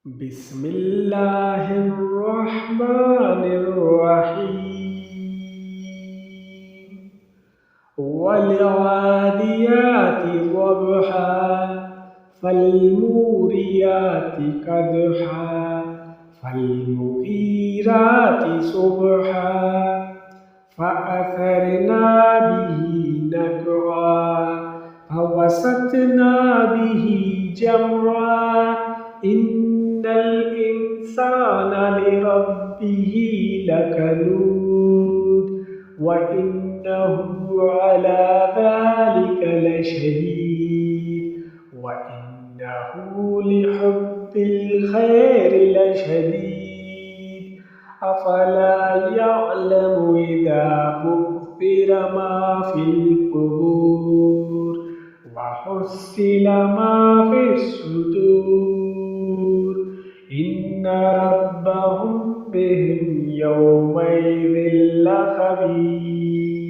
بسم الله الرحمن الرحيم والعاديات ضبحا فالموريات قدحا فالمغيرات صبحا فأثرنا به نقعا فوسطنا به جمعا إن الإنسان لربه لكنود وإنه على ذلك لشهيد وإنه لحب الخير لشديد أفلا يعلم إذا بعثر ما في القبور وحصل ما في الصدور إن ربهم بهم يومئذ لخبير.